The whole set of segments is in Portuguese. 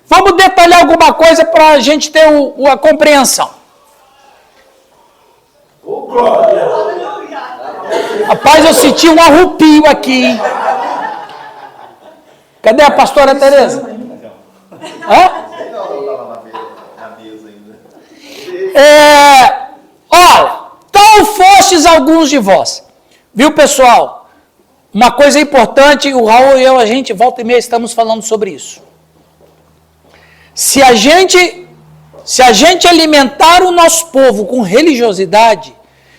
Vamos detalhar alguma coisa para a gente ter a compreensão. Rapaz, eu senti um arrupio aqui, hein? Cadê a pastora Tereza? Hã? Olha, então fostes alguns de vós. Viu, pessoal? Uma coisa importante, o Raul e eu, a gente volta e meia estamos falando sobre isso. Se a gente alimentar o nosso povo com religiosidade,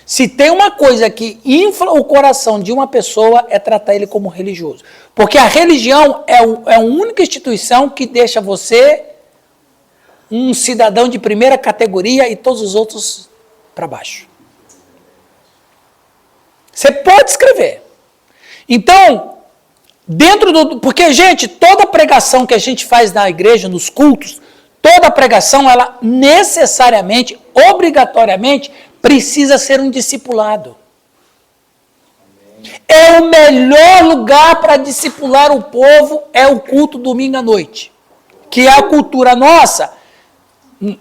se tem uma coisa que infla o coração de uma pessoa, é tratar ele como religioso. Porque a religião é a única instituição que deixa você um cidadão de primeira categoria e todos os outros para baixo. Você pode escrever. Então, porque, gente, toda pregação que a gente faz na igreja, nos cultos, toda pregação, ela necessariamente, obrigatoriamente, precisa ser um discipulado. É o melhor lugar para discipular o povo, é o culto domingo à noite. Que é a cultura nossa,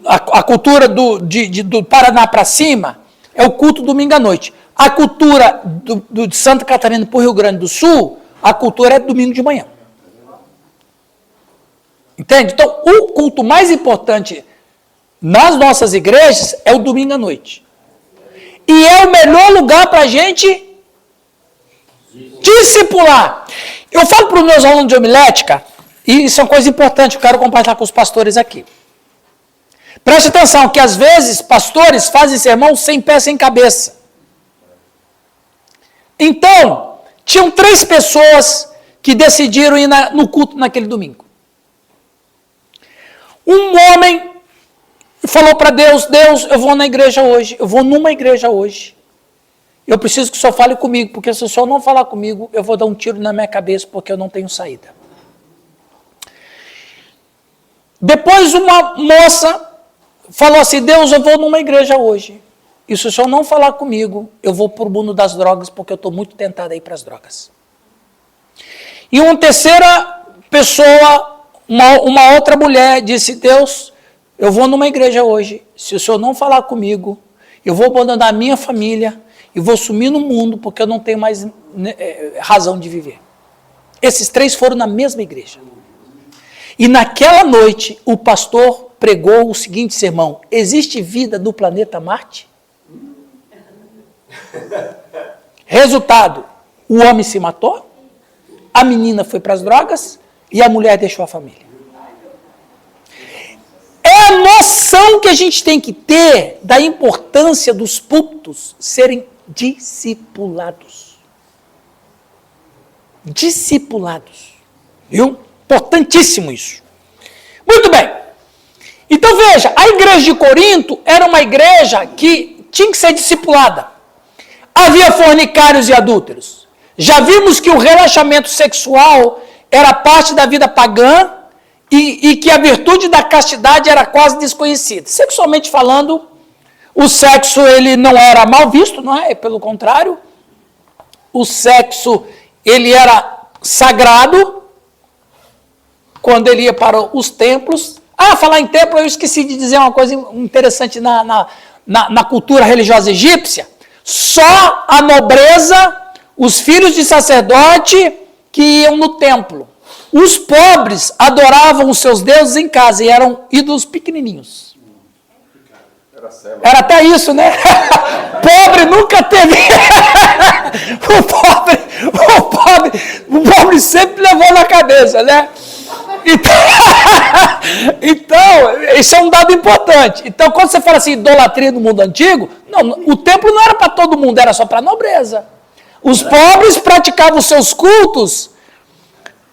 a cultura do Paraná para cima, é o culto domingo à noite. A cultura de Santa Catarina para o Rio Grande do Sul, a cultura é domingo de manhã. Entende? Então, o culto mais importante nas nossas igrejas é o domingo à noite. E é o melhor lugar para a gente discipular. Eu falo para os meus alunos de homilética, e isso é uma coisa importante, eu quero compartilhar com os pastores aqui. Preste atenção, que às vezes pastores fazem sermão sem pé, sem cabeça. Então, tinham 3 pessoas que decidiram ir no culto naquele domingo. Um homem falou para Deus, Deus, eu vou na igreja hoje, eu vou numa igreja hoje. Eu preciso que o Senhor fale comigo, porque se o Senhor não falar comigo, eu vou dar um tiro na minha cabeça, porque eu não tenho saída. Depois uma moça falou assim, Deus, eu vou numa igreja hoje. E se o Senhor não falar comigo, eu vou para o mundo das drogas, porque eu estou muito tentada a ir para as drogas. E uma terceira pessoa, uma outra mulher, disse, Deus, eu vou numa igreja hoje, se o Senhor não falar comigo, eu vou abandonar a minha família e vou sumir no mundo, porque eu não tenho mais razão de viver. Esses 3 foram na mesma igreja. E naquela noite, o pastor pregou o seguinte sermão, existe vida no planeta Marte? Resultado, o homem se matou, a menina foi para as drogas e a mulher deixou a família. É a noção que a gente tem que ter da importância dos púlpitos serem discipulados. Discipulados. Viu? Importantíssimo isso. Muito bem. Então veja, a igreja de Corinto era uma igreja que tinha que ser discipulada. Havia fornicários e adúlteros. Já vimos que o relaxamento sexual era parte da vida pagã e que a virtude da castidade era quase desconhecida. Sexualmente falando, o sexo ele não era mal visto, não é? Pelo contrário, o sexo ele era sagrado quando ele ia para os templos. Falar em templo, eu esqueci de dizer uma coisa interessante na cultura religiosa egípcia. Só a nobreza, os filhos de sacerdote que iam no templo. Os pobres adoravam os seus deuses em casa e eram ídolos pequenininhos. Era até isso, né? Pobre nunca teve. O pobre sempre levou na cabeça, né? Então, isso é um dado importante. Então, quando você fala assim, idolatria no mundo antigo, não, o templo não era para todo mundo, era só para a nobreza. Os pobres praticavam seus cultos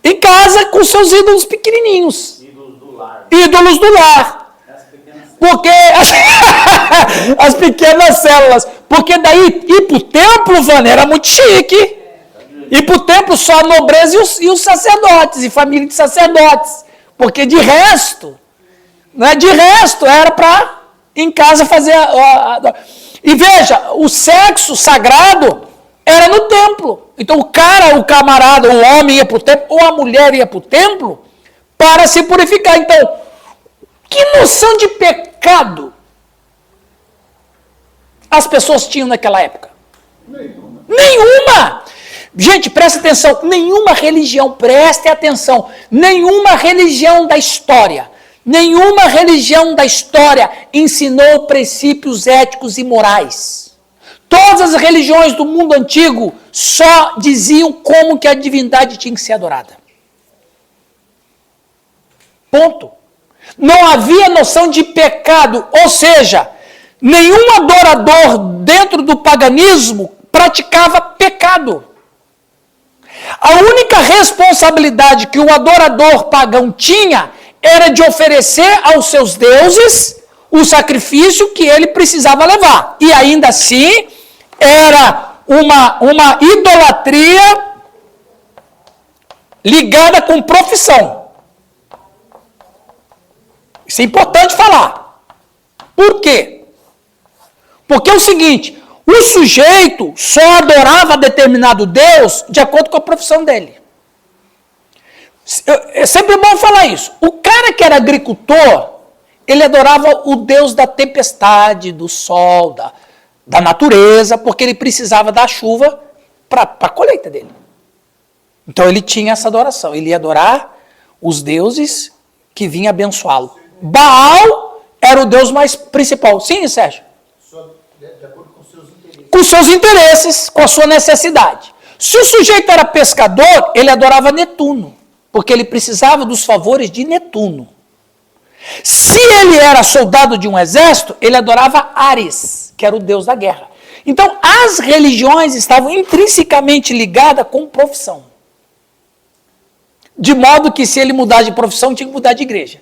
em casa com seus ídolos pequenininhos. Ídolos do lar. Ídolos do lar. Porque as pequenas células. Porque daí ir para o templo, Vânia, era muito chique. Ir para o templo só a nobreza e os sacerdotes, e família de sacerdotes. Porque de resto, né, era para em casa fazer E veja, o sexo sagrado era no templo. Então o camarada, o homem ia para o templo, ou a mulher ia para o templo para se purificar. Então, Que noção de pecado as pessoas tinham naquela época? Nenhuma! Gente, presta atenção, nenhuma religião, preste atenção, nenhuma religião da história ensinou princípios éticos e morais. Todas as religiões do mundo antigo só diziam como que a divindade tinha que ser adorada. Ponto. Não havia noção de pecado, ou seja, nenhum adorador dentro do paganismo praticava pecado. A única responsabilidade que o adorador pagão tinha era de oferecer aos seus deuses o sacrifício que ele precisava levar. E ainda assim, era uma idolatria ligada com profissão. Isso é importante falar. Por quê? Porque é o seguinte, o sujeito só adorava determinado Deus de acordo com a profissão dele. É sempre bom falar isso. O cara que era agricultor, ele adorava o Deus da tempestade, do sol, da natureza, porque ele precisava da chuva para a colheita dele. Então ele tinha essa adoração. Ele ia adorar os deuses que vinham abençoá-lo. Baal era o Deus mais principal. Sim, Sérgio? De acordo com seus interesses. Com seus interesses, com a sua necessidade. Se o sujeito era pescador, ele adorava Netuno, porque ele precisava dos favores de Netuno. Se ele era soldado de um exército, ele adorava Ares, que era o deus da guerra. Então, as religiões estavam intrinsecamente ligadas com profissão. De modo que se ele mudar de profissão, tinha que mudar de igreja.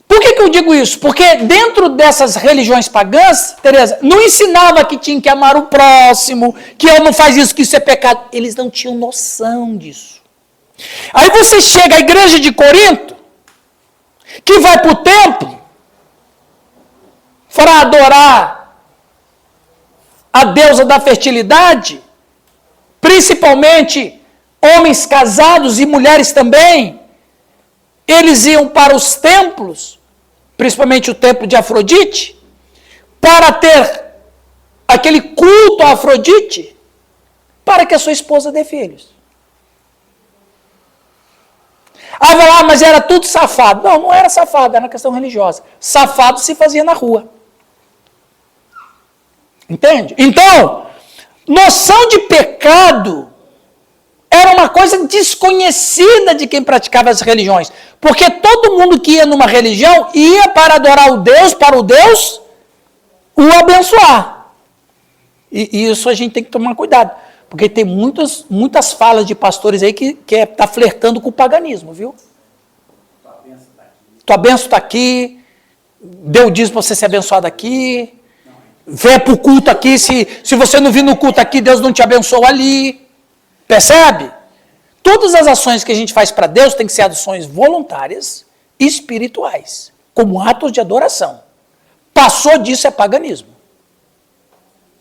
Por que eu digo isso? Porque dentro dessas religiões pagãs, Tereza, não ensinava que tinha que amar o próximo, que eu não faz isso, que isso é pecado. Eles não tinham noção disso. Aí você chega à igreja de Corinto, que vai para o templo, para adorar a deusa da fertilidade, principalmente homens casados e mulheres também, eles iam para os templos, principalmente o templo de Afrodite, para ter aquele culto a Afrodite, para que a sua esposa dê filhos. Ah, vai lá, mas era tudo safado. Não, não era safado, era uma questão religiosa. Safado se fazia na rua. Entende? Então, noção de pecado era uma coisa desconhecida de quem praticava as religiões. Porque todo mundo que ia numa religião ia para adorar o Deus, para o Deus o abençoar. E isso a gente tem que tomar cuidado. Porque tem muitas falas de pastores aí que tá flertando com o paganismo, viu? Tua bênção está aqui, deu dízimo para você ser abençoado aqui, vem para o culto aqui, se você não vir no culto aqui, Deus não te abençoa ali. Percebe? Todas as ações que a gente faz para Deus tem que ser ações voluntárias e espirituais, como atos de adoração. Passou disso é paganismo.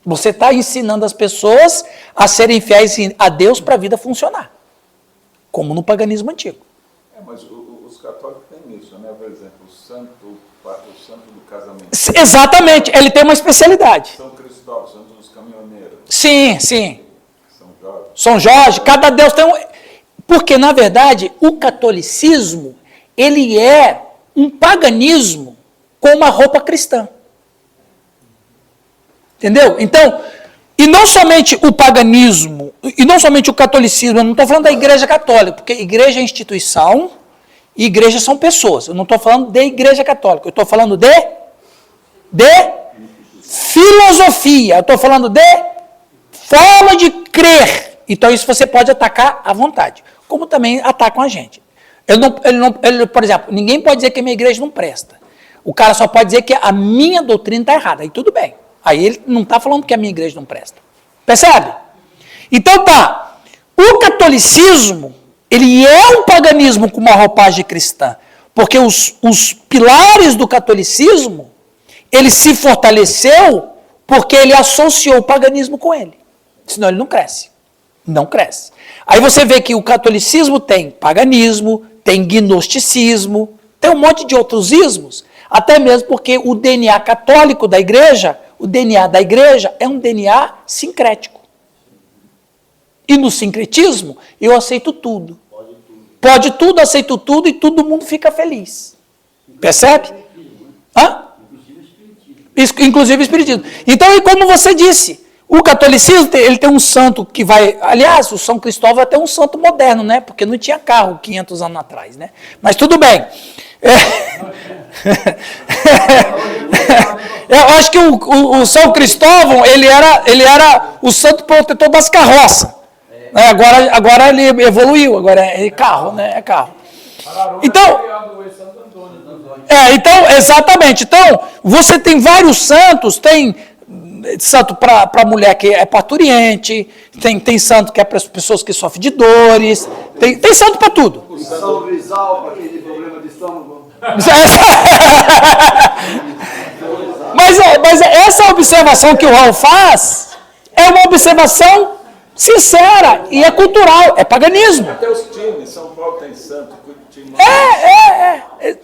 Você está ensinando as pessoas a serem fiéis a Deus para a vida funcionar, como no paganismo antigo. Mas os católicos têm isso, né? Por exemplo, o santo do casamento. Exatamente, ele tem uma especialidade. São Cristóvão, santo dos caminhoneiros. Sim, sim. São Jorge, cada Deus tem um... Porque, na verdade, o catolicismo, ele é um paganismo com uma roupa cristã. Entendeu? Então, e não somente o paganismo, e não somente o catolicismo, eu não estou falando da igreja católica, porque igreja é instituição, e igreja são pessoas. Eu não estou falando de igreja católica, eu estou falando de filosofia, eu estou falando de forma de crer. Então isso você pode atacar à vontade, como também atacam a gente. Por exemplo, ninguém pode dizer que a minha igreja não presta. O cara só pode dizer que a minha doutrina está errada, aí tudo bem. Aí ele não está falando que a minha igreja não presta. Percebe? Então tá, o catolicismo, ele é um paganismo com uma roupagem cristã, porque os pilares do catolicismo, ele se fortaleceu porque ele associou o paganismo com ele. Senão ele não cresce. Não cresce. Aí você vê que o catolicismo tem paganismo, tem gnosticismo, Tem um monte de outros ismos, até mesmo porque o DNA católico da igreja, o DNA da igreja é um DNA sincrético. E no sincretismo, eu aceito tudo. Pode tudo, aceito tudo e todo mundo fica feliz. Percebe? Hã? Inclusive o espiritismo. Então, e como você disse, o catolicismo ele tem um santo que vai... Aliás, o São Cristóvão é até um santo moderno, né? Porque não tinha carro 500 anos atrás, né? Mas tudo bem. Eu acho que o São Cristóvão, ele era o santo protetor das carroças. Agora ele evoluiu, agora é carro, né? É carro. Então, exatamente. Então, você tem vários santos, tem santo para mulher que é parturiente, tem santo que é para as pessoas que sofrem de dores, tem santo para tudo. São Rizal, para quem tem problema de estômago. Mas essa observação que o Raul faz é uma observação sincera e é cultural, é paganismo. Até os times, São Paulo tem santo, time.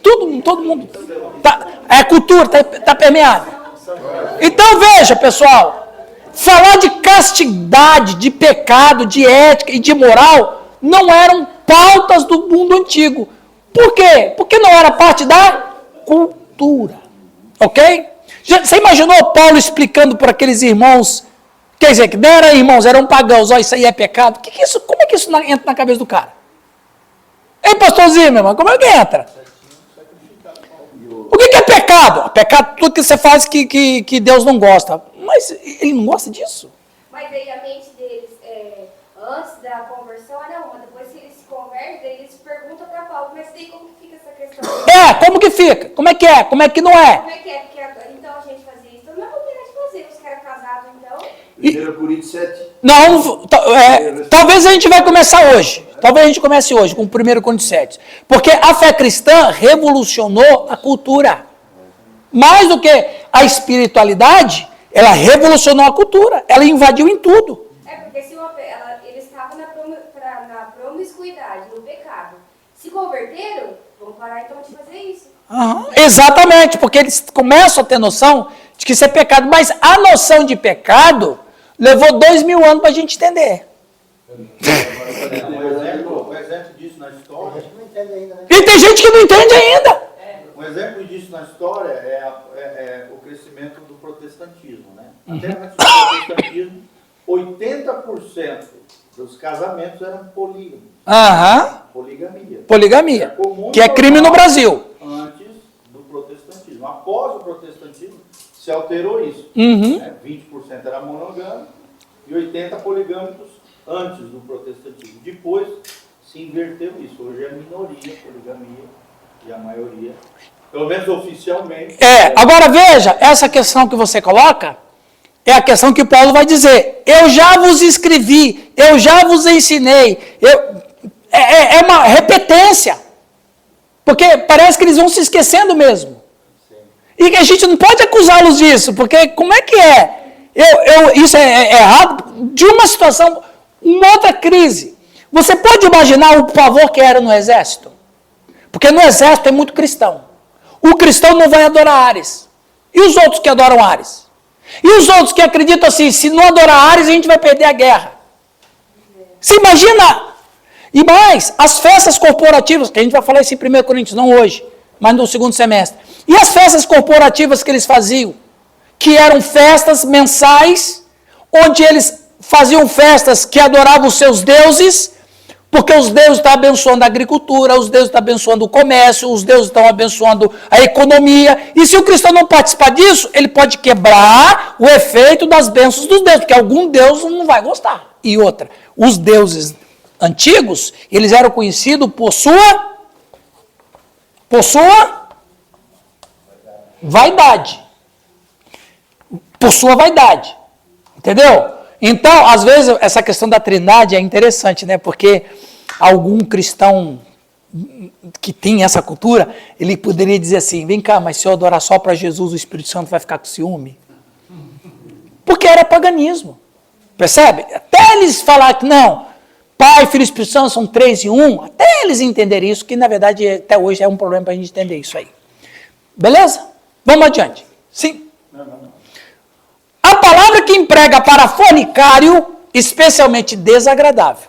Todo mundo. É cultura, está permeado. Então veja, pessoal, falar de castidade, de pecado, de ética e de moral não eram pautas do mundo antigo. Por quê? Porque não era parte da cultura. Ok? Você imaginou Paulo explicando para aqueles irmãos, quer dizer, que não eram irmãos, eram pagãos, isso aí é pecado? Como é que isso entra na cabeça do cara? Ei, pastorzinho, meu irmão, como é que entra? O que é pecado? Pecado é tudo que você faz que Deus não gosta. Mas ele não gosta disso. Mas aí a mente deles, antes da conversão, era uma. Depois que eles se convertem, eles perguntam para Paulo, mas daí como que fica essa questão? Como que fica? Como é que é? Como é que não é? Como é que é? Porque então a gente fazia isso. Então não é combinado de fazer, os caras casados, então... 1 Coríntios 7. Não, talvez a gente vai começar hoje. Talvez a gente comece hoje com o 1 Coríntios 7. Porque a fé cristã revolucionou a cultura. Mais do que a espiritualidade, ela revolucionou a cultura. Ela invadiu em tudo. Porque se eles estavam na promiscuidade, no pecado. Se converteram, vamos parar então de fazer isso. Exatamente, porque eles começam a ter noção de que isso é pecado. Mas a noção de pecado levou 2000 anos para a gente entender. Um exemplo disso na história. A gente não entende ainda, né? E tem gente que não entende ainda. Um exemplo disso na história é o crescimento do protestantismo, né? Até antes do protestantismo, 80% dos casamentos eram polígamos. Poligamia. Que é crime no Brasil. Antes do protestantismo. Após o protestantismo, se alterou isso. 20% era monogâmico e 80% poligâmicos antes do protestantismo. Depois se inverteu isso. Hoje é a minoria poligamia e a maioria, pelo menos oficialmente. Agora veja, essa questão que você coloca é a questão que Paulo vai dizer. Eu já vos escrevi, eu já vos ensinei. É uma repetência. Porque parece que eles vão se esquecendo mesmo. E que a gente não pode acusá-los disso, porque como é que é? Isso é errado de uma situação, uma outra crise. Você pode imaginar o pavor que era no exército? Porque no exército tem muito cristão. O cristão não vai adorar Ares. E os outros que adoram Ares? E os outros que acreditam assim, se não adorar Ares, a gente vai perder a guerra. Você imagina? E mais, as festas corporativas, que a gente vai falar isso em 1 Coríntios, não hoje, mas no segundo semestre. E as festas corporativas que eles faziam? Que eram festas mensais, onde eles faziam festas que adoravam os seus deuses, porque os deuses estão abençoando a agricultura, os deuses estão abençoando o comércio, os deuses estão abençoando a economia. E se o cristão não participar disso, ele pode quebrar o efeito das bênçãos dos deuses, porque algum deus não vai gostar. E outra, os deuses antigos, eles eram conhecidos por sua vaidade. Por sua vaidade. Entendeu? Então, às vezes, essa questão da trindade é interessante, né? Porque algum cristão que tem essa cultura, ele poderia dizer assim, vem cá, mas se eu adorar só para Jesus, o Espírito Santo vai ficar com ciúme? Porque era paganismo. Percebe? Até eles falar que não, Pai, Filho e Espírito Santo são 3 em 1, até eles entenderem isso, que na verdade até hoje é um problema para a gente entender isso aí. Beleza? Vamos adiante. Sim? A palavra que emprega para fornicário, especialmente desagradável,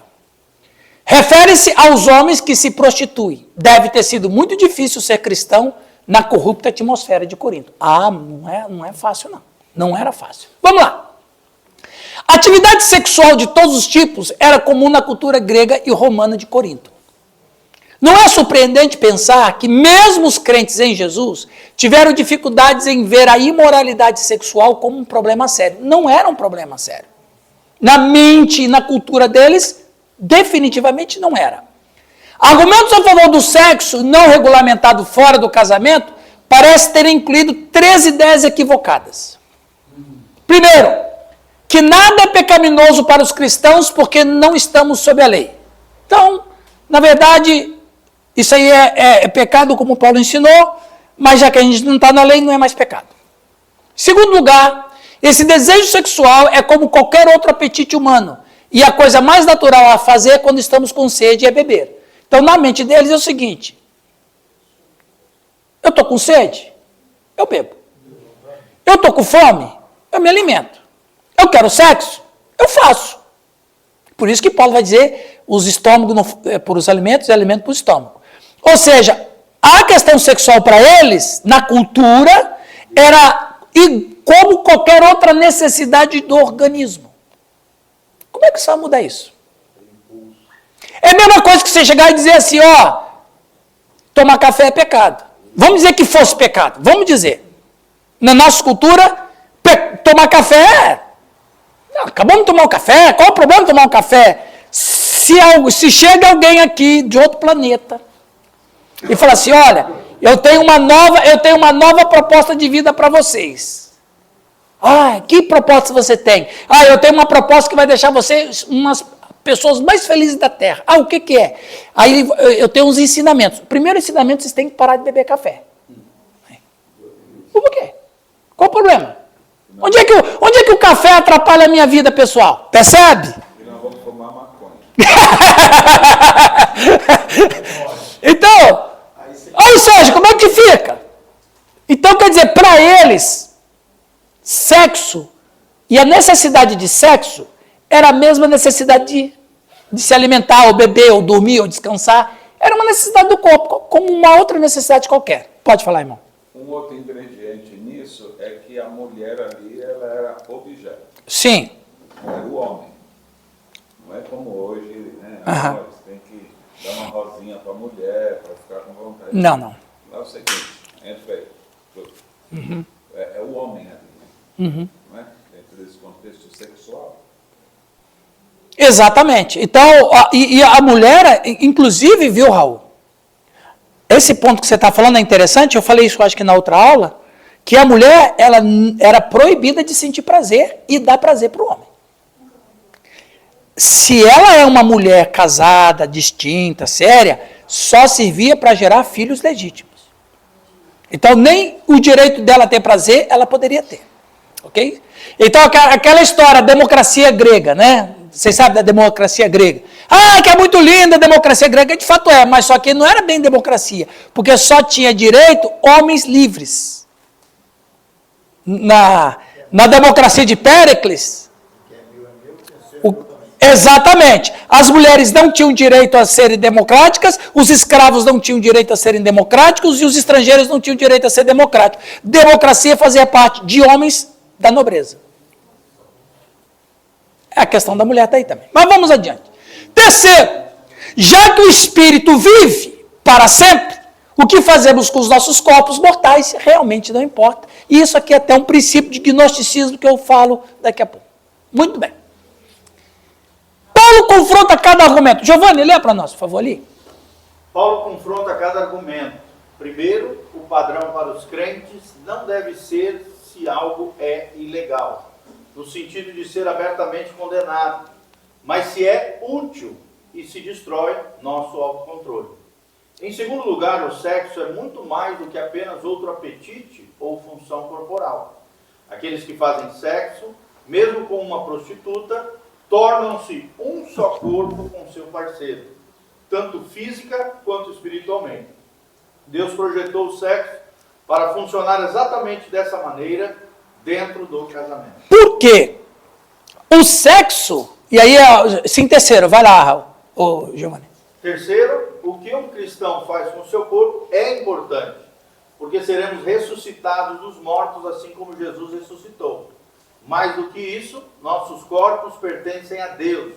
refere-se aos homens que se prostituem. Deve ter sido muito difícil ser cristão na corrupta atmosfera de Corinto. Não é fácil não. Não era fácil. Vamos lá. Atividade sexual de todos os tipos era comum na cultura grega e romana de Corinto. Não é surpreendente pensar que mesmo os crentes em Jesus tiveram dificuldades em ver a imoralidade sexual como um problema sério. Não era um problema sério. Na mente e na cultura deles, definitivamente não era. Argumentos a favor do sexo não regulamentado fora do casamento parece ter incluído 13 ideias equivocadas. Primeiro, que nada é pecaminoso para os cristãos porque não estamos sob a lei. Então, na verdade, isso aí é pecado como Paulo ensinou, mas já que a gente não está na lei, não é mais pecado. Segundo lugar, esse desejo sexual é como qualquer outro apetite humano. E a coisa mais natural a fazer quando estamos com sede é beber. Então, na mente deles é o seguinte: eu estou com sede, eu bebo. Eu estou com fome, eu me alimento. Eu quero sexo, eu faço. Por isso que Paulo vai dizer, os estômagos por os alimentos e alimento para o estômago. Ou seja, a questão sexual para eles, na cultura, era como qualquer outra necessidade do organismo. Como é que você vai mudar isso? É a mesma coisa que você chegar e dizer assim, ó, tomar café é pecado. Vamos dizer que fosse pecado. Vamos dizer. Na nossa cultura, tomar café é... Acabamos de tomar um café, qual o problema de tomar um café? Se chega alguém aqui de outro planeta e fala assim, olha, eu tenho uma nova proposta de vida para vocês. Ah, que proposta você tem? Ah, eu tenho uma proposta que vai deixar vocês umas pessoas mais felizes da Terra. Ah, o que que é? Aí eu tenho uns ensinamentos. O primeiro ensinamento, vocês têm que parar de beber café. Por quê? Qual o problema? Onde é que o café atrapalha a minha vida pessoal? Percebe? E nós vamos fumar maconha. Então, ou seja, como é que fica? Então, quer dizer, para eles, sexo e a necessidade de sexo era a mesma necessidade de se alimentar, ou beber, ou dormir, ou descansar. Era uma necessidade do corpo, como uma outra necessidade qualquer. Pode falar, irmão. Um outro ingrediente nisso é que a mulher ali, ela era objeto. Sim. Não era o homem. Não é como hoje, né? Aham. Agora você tem que dar uma rosinha para a mulher, para ficar com vontade. Não. Lá é o seguinte, entra aí. É o homem ali. Não é? Dentro desse contexto sexual. Exatamente. Então, a mulher, inclusive, viu, Raul? Esse ponto que você está falando é interessante, eu falei isso acho que na outra aula, que a mulher ela era proibida de sentir prazer e dar prazer para o homem. Se ela é uma mulher casada, distinta, séria, só servia para gerar filhos legítimos. Então, nem o direito dela ter prazer, ela poderia ter. Ok? Então, aquela história, democracia grega, né? Vocês sabem da democracia grega? Ah, que é muito linda a democracia grega. De fato é, mas só que não era bem democracia, porque só tinha direito homens livres. Na democracia de Péricles, exatamente, as mulheres não tinham direito a serem democráticas, os escravos não tinham direito a serem democráticos e os estrangeiros não tinham direito a ser democráticos. Democracia fazia parte de homens da nobreza. A questão da mulher está aí também. Mas vamos adiante. Terceiro, já que o espírito vive para sempre, o que fazemos com os nossos corpos mortais realmente não importa. E isso aqui é até um princípio de gnosticismo que eu falo daqui a pouco. Muito bem. Paulo confronta cada argumento. Giovanni, lê para nós, por favor, ali. Paulo confronta cada argumento. Primeiro, o padrão para os crentes não deve ser se algo é ilegal, no sentido de ser abertamente condenado, mas se é útil e se destrói nosso autocontrole. Em segundo lugar, o sexo é muito mais do que apenas outro apetite ou função corporal. Aqueles que fazem sexo, mesmo com uma prostituta, tornam-se um só corpo com seu parceiro, tanto física quanto espiritualmente. Deus projetou o sexo para funcionar exatamente dessa maneira dentro do casamento. Por quê? O sexo, e aí, sim, terceiro, vai lá, Giovanni. Terceiro, o que um cristão faz com o seu corpo é importante, porque seremos ressuscitados dos mortos, assim como Jesus ressuscitou. Mais do que isso, nossos corpos pertencem a Deus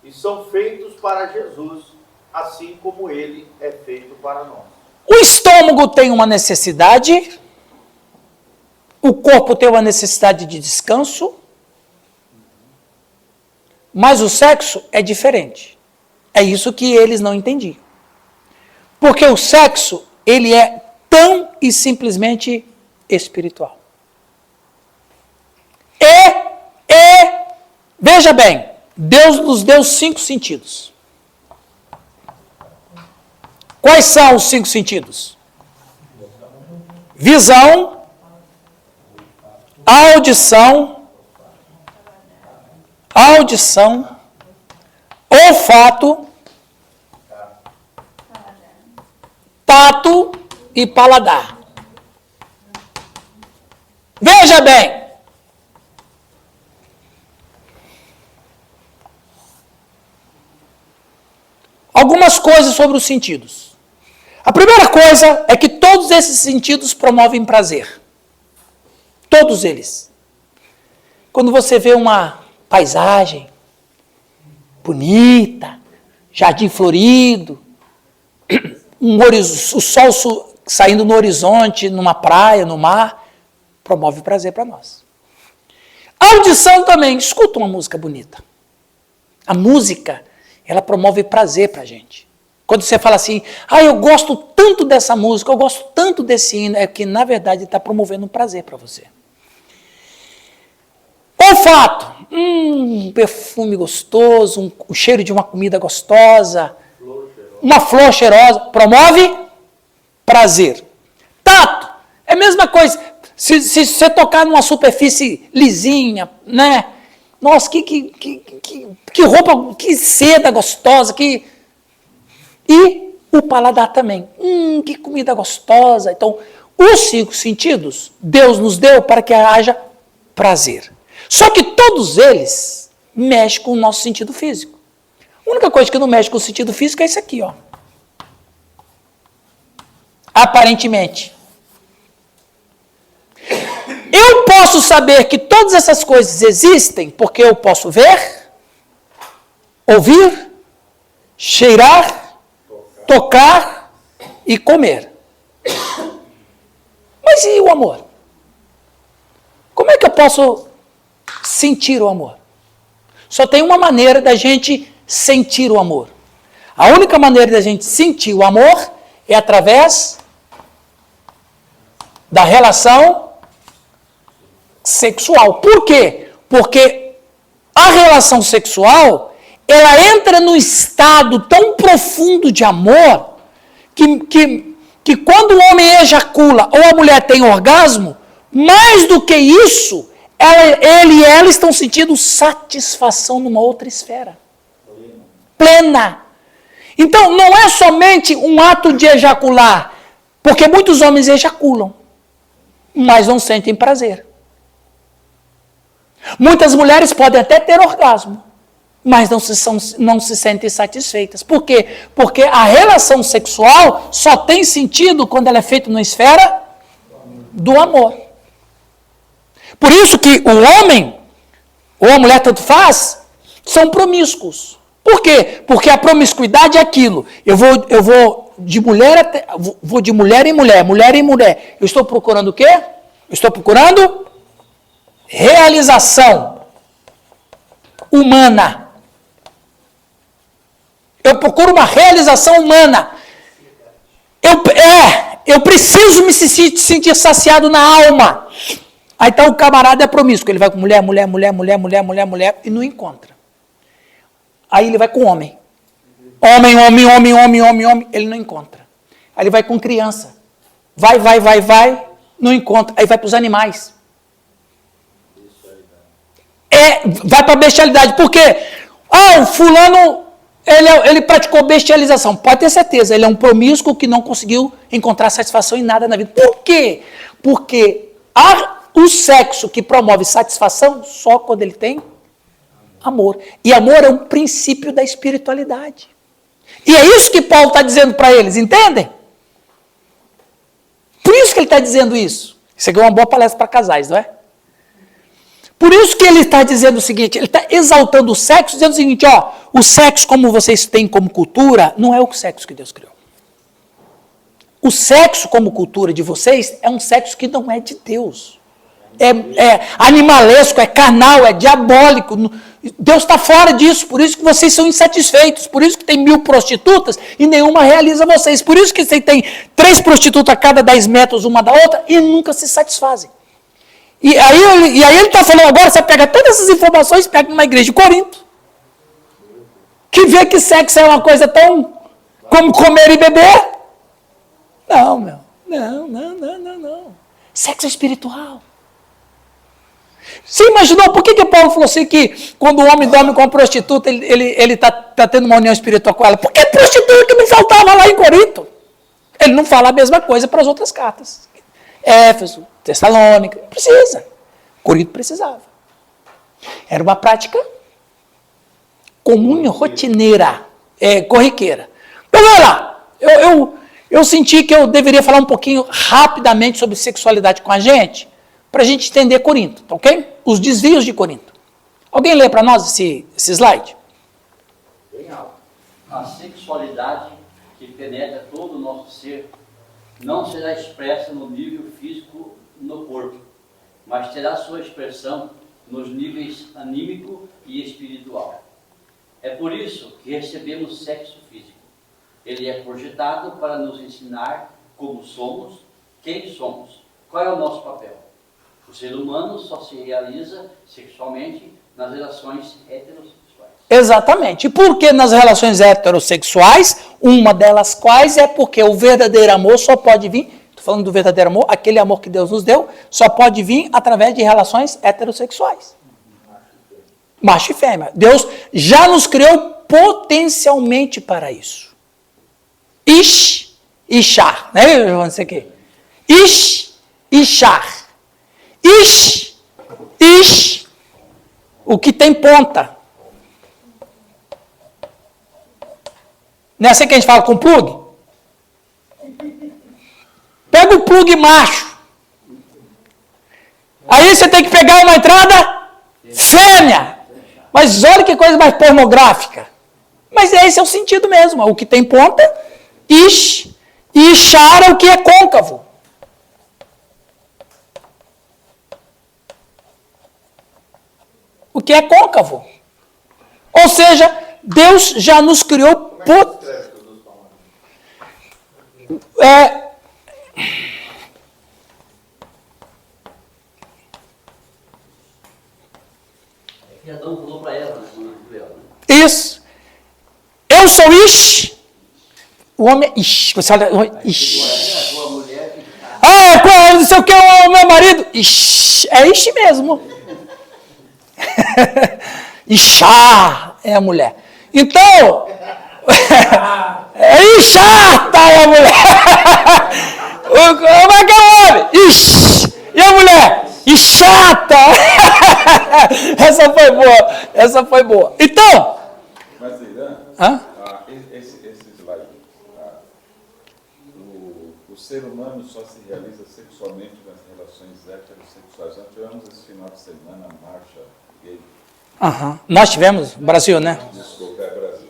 e são feitos para Jesus, assim como Ele é feito para nós. O estômago tem uma necessidade, o corpo tem uma necessidade de descanso, mas o sexo é diferente. É isso que eles não entendiam. Porque o sexo, ele é tão e simplesmente espiritual. Veja bem, Deus nos deu 5 sentidos. Quais são os 5 sentidos? Visão, audição, olfato, tato e paladar. Veja bem. Algumas coisas sobre os sentidos. A primeira coisa é que todos esses sentidos promovem prazer. Todos eles. Quando você vê uma paisagem bonita, jardim florido, o sol saindo no horizonte, numa praia, no mar, promove prazer para nós. A audição também. Escuta uma música bonita. A música, ela promove prazer para a gente. Quando você fala assim, eu gosto tanto dessa música, eu gosto tanto desse hino, é que, na verdade, está promovendo um prazer para você. Olfato. Um perfume gostoso, o cheiro de uma comida gostosa, uma flor cheirosa, promove prazer. Tato. É a mesma coisa. Se você tocar numa superfície lisinha, né? Nossa, que roupa, que seda gostosa, E o paladar também. Que comida gostosa. Então, os 5 sentidos, Deus nos deu para que haja prazer. Só que todos eles mexem com o nosso sentido físico. A única coisa que não mexe com o sentido físico é isso aqui, ó. Aparentemente. Eu posso saber que todas essas coisas existem porque eu posso ver, ouvir, cheirar, tocar e comer. Mas e o amor? Como é que eu posso sentir o amor? Só tem uma maneira da gente sentir o amor. A única maneira da gente sentir o amor é através da relação sexual. Por quê? Porque a relação sexual, ela entra num estado tão profundo de amor que quando o homem ejacula ou a mulher tem orgasmo, mais do que isso, ele e ela estão sentindo satisfação numa outra esfera. Plena. Então, não é somente um ato de ejacular, porque muitos homens ejaculam, mas não sentem prazer. Muitas mulheres podem até ter orgasmo, mas não se sentem satisfeitas. Por quê? Porque a relação sexual só tem sentido quando ela é feita na esfera do amor. Por isso que o homem, ou a mulher, tanto faz, são promíscuos. Por quê? Porque a promiscuidade é aquilo. Eu vou de mulher em mulher, mulher em mulher. Eu estou procurando o quê? Eu estou procurando realização humana. Eu procuro uma realização humana. Eu preciso me sentir saciado na alma. Aí então o camarada é promíscuo. Ele vai com mulher e não encontra. Aí ele vai com homem. Homem. Ele não encontra. Aí ele vai com criança. Vai, não encontra. Aí vai para os animais. Vai para a bestialidade. Por quê? O fulano, ele praticou bestialização. Pode ter certeza, ele é um promíscuo que não conseguiu encontrar satisfação em nada na vida. Por quê? Porque o sexo que promove satisfação só quando ele tem amor. E amor é um princípio da espiritualidade. E é isso que Paulo está dizendo para eles, entendem? Por isso que ele está dizendo isso. Isso aqui é uma boa palestra para casais, não é? Por isso que ele está dizendo o seguinte, ele está exaltando o sexo, dizendo o seguinte, o sexo como vocês têm como cultura, não é o sexo que Deus criou. O sexo como cultura de vocês é um sexo que não é de Deus. É animalesco, é carnal, é diabólico. Deus está fora disso, por isso que vocês são insatisfeitos, por isso que tem 1000 prostitutas e nenhuma realiza vocês, por isso que você tem 3 prostitutas a cada 10 metros uma da outra e nunca se satisfazem. E aí ele está falando agora, você pega todas essas informações, pega numa igreja de Corinto, que vê que sexo é uma coisa tão como comer e beber. Não, meu. Não. Sexo é espiritual. Você imaginou por que Paulo falou assim que quando o homem dorme com uma prostituta, ele tá tendo uma união espiritual com ela? Porque é prostituta que não faltava lá em Corinto. Ele não fala a mesma coisa para as outras cartas. Éfeso, Tessalônica, não precisa. Corinto precisava. Era uma prática comum, rotineira, corriqueira. Mas olha lá, eu senti que eu deveria falar um pouquinho rapidamente sobre sexualidade com a gente, para a gente entender Corinto, tá ok? Os desvios de Corinto. Alguém lê para nós esse slide? Bem alto. A sexualidade que penetra todo o nosso ser não será expressa no nível físico no corpo, mas terá sua expressão nos níveis anímico e espiritual. É por isso que recebemos sexo físico. Ele é projetado para nos ensinar como somos, quem somos, qual é o nosso papel. O ser humano só se realiza sexualmente nas relações heterossexuais. Exatamente. E por que nas relações heterossexuais? Uma delas quais é porque o verdadeiro amor só pode vir, estou falando do verdadeiro amor, aquele amor que Deus nos deu, só pode vir através de relações heterossexuais. Macho e fêmea. Deus já nos criou potencialmente para isso. Ish, Ishar, né? Não sei o quê. Ish, Ishar. Ish, o que tem ponta. Não é assim que a gente fala com plug? Pega o plug macho. Aí você tem que pegar uma entrada fêmea. Mas olha que coisa mais pornográfica. Mas esse é o sentido mesmo. O que tem ponta, ish, e ishar é o que é côncavo. O que é côncavo. Ou seja, Deus já nos criou que Adão falou para ela, né? Isso. Eu sou ish. O homem é ish. Você olha, ish. A mulher que Não sei o que, o meu marido. Ish. É ish mesmo. Ishar é a mulher. Então, chata é a mulher. Como é que é o homem? Ish. E a mulher? Chata. Essa foi boa. Então. Mas, Irã, esse slide, o ser humano só se realiza sexualmente nas relações heterossexuais. Nós tivemos esse final de semana a marcha gay. Nós tivemos, Brasil, né? Desculpa, é Brasil.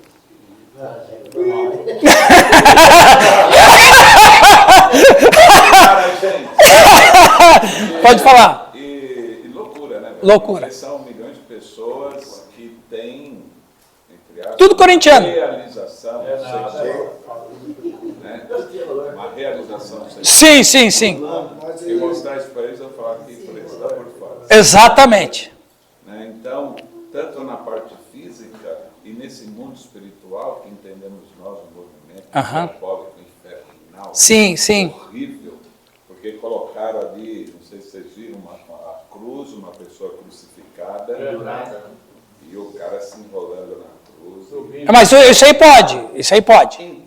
Pode falar. E loucura, né? Loucura. Porque são milhões de pessoas que têm, entre aspas, Tudo corintiano. realização sexual. Né? Uma realização sexual. Sim. E mostrar isso para eles, eu falar que está por fora. Exatamente. Né? Então, tanto na parte física e nesse mundo espiritual que entendemos nós no movimento diabólico, infernal, Sim. horrível, porque colocaram ali, não sei se vocês viram, uma cruz, uma pessoa crucificada e o cara se enrolando na Mas isso aí pode, isso aí pode.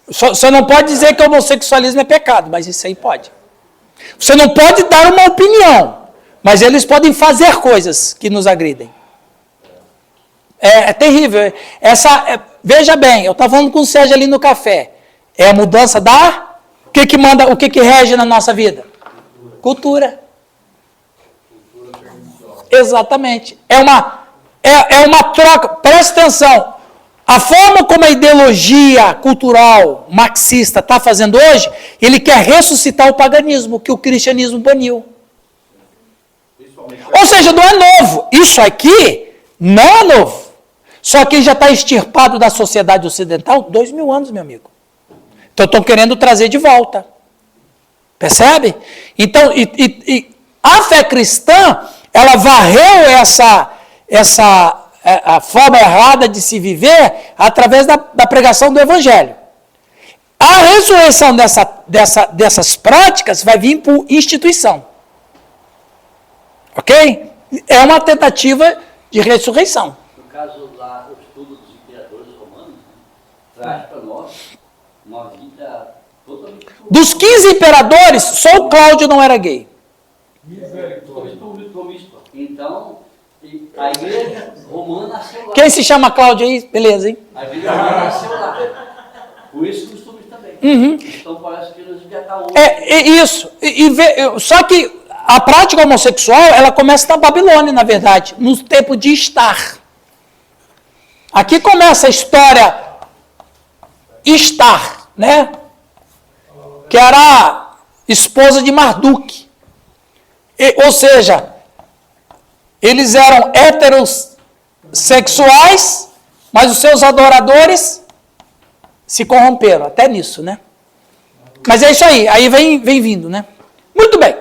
Você não pode dizer que o homossexualismo é pecado, mas isso aí pode. Você não pode dar uma opinião, mas eles podem fazer coisas que nos agridem. É terrível. Veja bem, eu estava falando com o Sérgio ali no café. É a mudança da... O que rege na nossa vida? Cultura. Exatamente. É uma troca. Presta atenção. A forma como a ideologia cultural marxista está fazendo hoje, ele quer ressuscitar o paganismo que o cristianismo baniu. Ou seja, não é novo. Isso aqui não é novo. Só que já está extirpado da sociedade ocidental 2000 anos, meu amigo. Então estão querendo trazer de volta. Percebe? Então, a fé cristã, ela varreu a forma errada de se viver através da pregação do Evangelho. A ressurreição dessas práticas vai vir por instituição. Ok? É uma tentativa de ressurreição. No caso lá, o estudo dos imperadores romanos, traz para nós uma vida totalmente... Dos 15 imperadores, só o Cláudio não era gay. Então, a igreja romana nasceu lá. Quem se chama Cláudio aí? Beleza, hein? A igreja romana nasceu lá. Por isso costumes também. Então parece que nós já está hoje. Isso. Só que a prática homossexual, ela começa na Babilônia, na verdade, no tempo de Estar. Aqui começa a história Estar, né? Que era a esposa de Marduk. Ou seja, eles eram heterossexuais, mas os seus adoradores se corromperam, até nisso, né? Mas é isso aí vem vindo, né? Muito bem.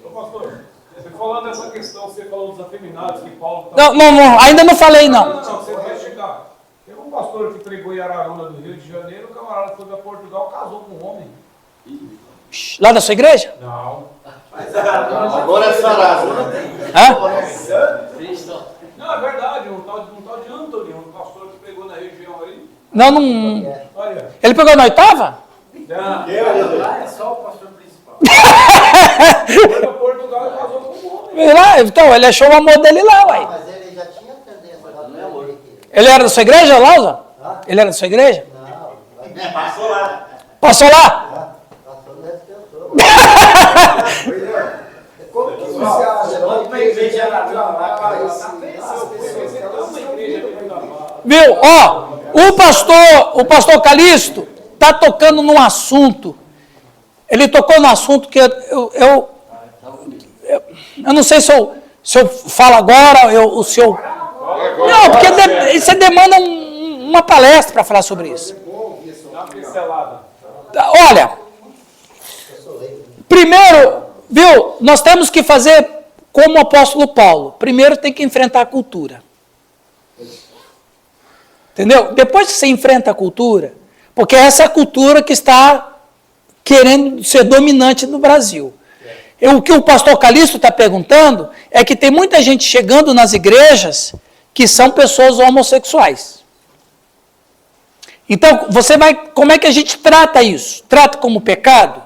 Ô pastor, você falando dessa questão, você falou dos afeminados, que Paulo... Não, ainda não falei, não. Não, você vai chegar. Teve um pastor que pregou em Araruna, do Rio de Janeiro, o camarada foi para Portugal, casou com um homem. Lá da sua igreja? Não. Agora é sarado. Não, é verdade, um tal de Anthony, um pastor que pregou na região aí. Não. Olha. Ele pegou na oitava? É só o pastor principal. Foi para Portugal e casou com um homem. Então, ele achou o amor dele lá, uai. Mas ele já tinha tendência lá do amor. Ele era da sua igreja, Lausa? Ele era da sua igreja? Não, Passou lá. Passou lá? passou nesse pessoa. Como que você acha? Vamos pra igreja As Você tá uma igreja que não dá. Viu? Ó, o pastor Calixto está tocando num assunto. Ele tocou num assunto que eu não sei se eu falo agora, ou se eu... Não, porque você demanda uma palestra para falar sobre isso. Dá uma pincelada. Olha, primeiro, viu, nós temos que fazer como o apóstolo Paulo. Primeiro tem que enfrentar a cultura. Entendeu? Depois que você enfrenta a cultura, porque essa é a cultura que está querendo ser dominante no Brasil. O que o pastor Calixto está perguntando é que tem muita gente chegando nas igrejas que são pessoas homossexuais. Então, como é que a gente trata isso? Trata como pecado?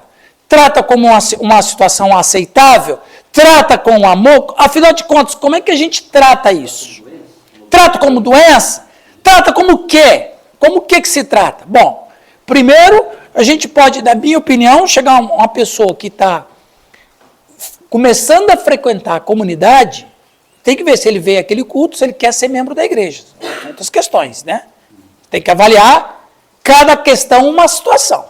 Trata como uma situação aceitável? Trata com amor? Afinal de contas, como é que a gente trata isso? Trata como doença? Trata como o quê? Como o que se trata? Bom, primeiro, a gente pode, na minha opinião, chegar uma pessoa que está começando a frequentar a comunidade, tem que ver se ele veio àquele culto, se ele quer ser membro da igreja. Muitas questões, né? Tem que avaliar cada questão uma situação.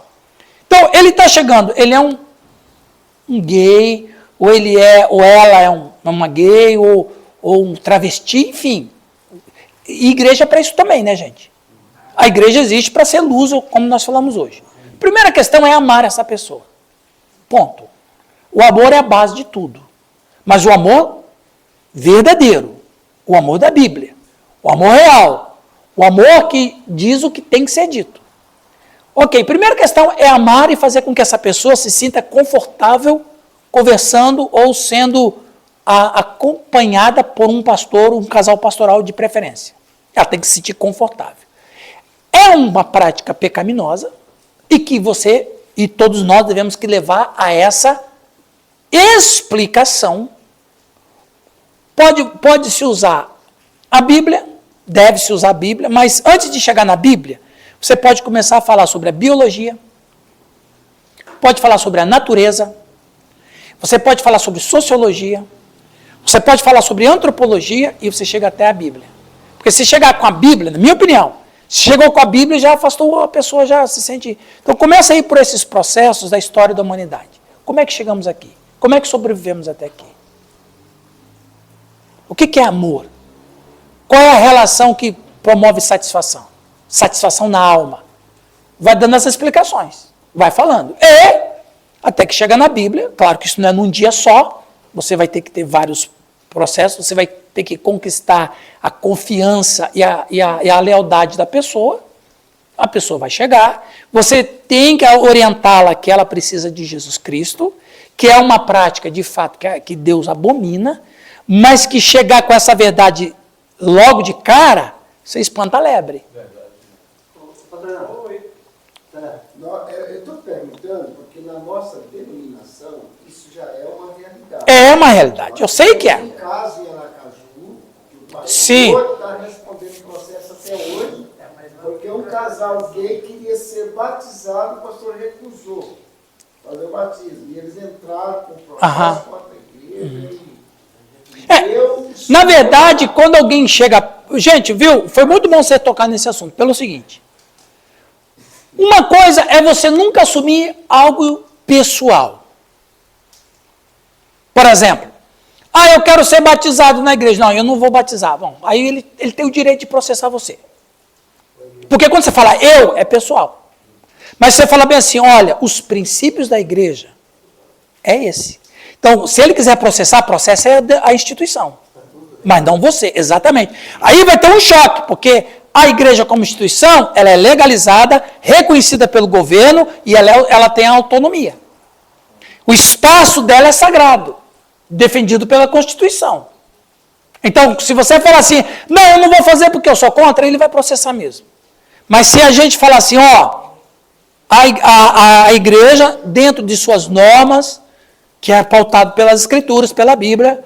Então, ele está chegando, ele é um gay, ou ela é uma gay, ou um travesti, enfim. E igreja é para isso também, né, gente? A igreja existe para ser luz, como nós falamos hoje. Primeira questão é amar essa pessoa. Ponto. O amor é a base de tudo. Mas o amor verdadeiro, o amor da Bíblia, o amor real, o amor que diz o que tem que ser dito. Ok, primeira questão é amar e fazer com que essa pessoa se sinta confortável conversando ou sendo acompanhada por um pastor, um casal pastoral de preferência. Ela tem que se sentir confortável. É uma prática pecaminosa e que você e todos nós devemos que levar a essa explicação. Pode-se usar a Bíblia, deve-se usar a Bíblia, mas antes de chegar na Bíblia, você pode começar a falar sobre a biologia, pode falar sobre a natureza, você pode falar sobre sociologia, você pode falar sobre antropologia e você chega até a Bíblia. Porque se chegar com a Bíblia, na minha opinião, se chegou com a Bíblia, já afastou, a pessoa já se sente... Então começa a ir por esses processos da história da humanidade. Como é que chegamos aqui? Como é que sobrevivemos até aqui? O que é amor? Qual é a relação que promove satisfação? Satisfação na alma. Vai dando essas explicações. Vai falando. E, até que chega na Bíblia, claro que isso não é num dia só, você vai ter que ter vários processos, você vai ter que conquistar a confiança e a lealdade da pessoa, a pessoa vai chegar, você tem que orientá-la que ela precisa de Jesus Cristo, que é uma prática, de fato, que Deus abomina, mas que chegar com essa verdade logo de cara, você espanta a lebre. Eu estou perguntando porque na nossa denominação isso já é uma realidade. É uma realidade, eu sei que é. Tem um caso em Aracaju, que o pastor Sim. está respondendo o processo até hoje, porque um casal gay queria ser batizado, o pastor recusou fazer o batismo. E eles entraram com o processo contra a igreja. Na verdade, quando alguém chega... Gente, viu? Foi muito bom você tocar nesse assunto, pelo seguinte. Uma coisa é você nunca assumir algo pessoal. Por exemplo, eu quero ser batizado na igreja. Não, eu não vou batizar. Bom, aí ele tem o direito de processar você. Porque quando você fala eu, é pessoal. Mas você fala bem assim, olha, os princípios da igreja é esse. Então, se ele quiser processar, processa a instituição. Mas não você, exatamente. Aí vai ter um choque, porque a igreja como instituição, ela é legalizada, reconhecida pelo governo e ela tem autonomia. O espaço dela é sagrado, defendido pela Constituição. Então, se você falar assim, não, eu não vou fazer porque eu sou contra, ele vai processar mesmo. Mas se a gente falar assim, a igreja, dentro de suas normas, que é pautado pelas Escrituras, pela Bíblia,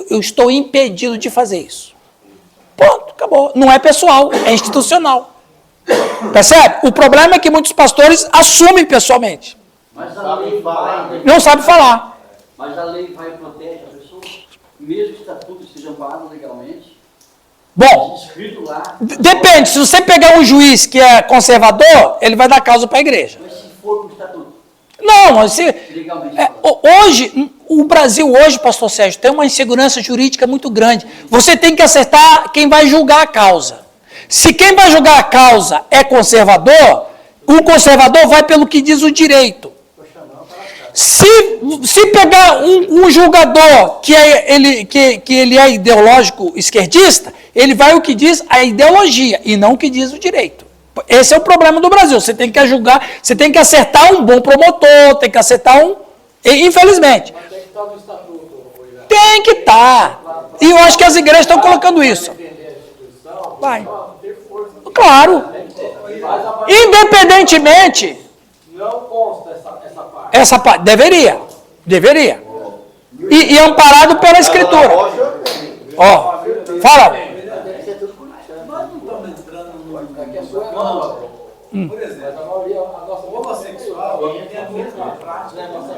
eu estou impedido de fazer isso. Pronto, acabou. Não é pessoal, é institucional. Percebe? O problema é que muitos pastores assumem pessoalmente. Mas a lei vai... Não sabe falar. Mas a lei vai e protege a pessoa, mesmo que estatutos sejam parados legalmente. Bom, Escrito lá. depende. Se você pegar um juiz que é conservador, ele vai dar causa para a igreja. Mas se for com estatuto, Não, legalmente. hoje, o Brasil hoje, pastor Sérgio, tem uma insegurança jurídica muito grande. Você tem que acertar quem vai julgar a causa. Se quem vai julgar a causa é conservador, o conservador vai pelo que diz o direito. Se pegar um julgador que ele é ideológico esquerdista, ele vai o que diz a ideologia e não o que diz o direito. Esse é o problema do Brasil. Você tem que julgar, você tem que acertar um bom promotor, tem que acertar infelizmente. Mas tem que estar no estatuto. Tem que estar. E eu acho que as igrejas estão colocando isso. Vai. Claro. Independentemente. Não consta essa parte. Essa parte. Deveria. E amparado pela Escritura. Ó, fala. Nós não estamos entrando no que é sua norma. Por exemplo, a nossa homossexual tem a mesma prática da nossa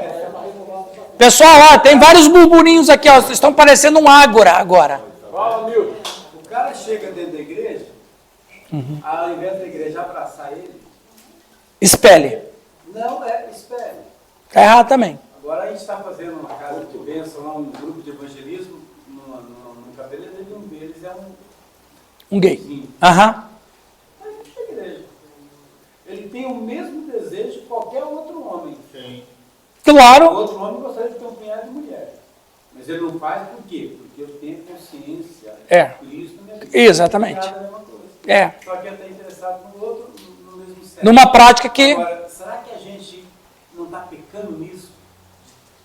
Pessoal, tem vários burburinhos aqui, ó. Vocês estão parecendo um ágora agora. Fala, Milton. O cara chega dentro da igreja, ao invés da igreja abraçar ele, Espelhe. não espere. Está errado também. Agora a gente está fazendo uma casa de bênção, lá, um grupo de evangelismo no cabeleireiro, e um deles é Um gay. vizinho. Aham. Mas isso é igreja. Ele tem o mesmo desejo que qualquer outro homem. Claro. Outro homem gostaria de ter um punhado de mulher. Mas ele não faz por quê? Porque eu tenho consciência. Cristo na minha vida. Exatamente. É a mesma coisa. Só que ele está interessado no outro, no mesmo sexo. Numa prática que... Agora, será que a gente não está pecando nisso?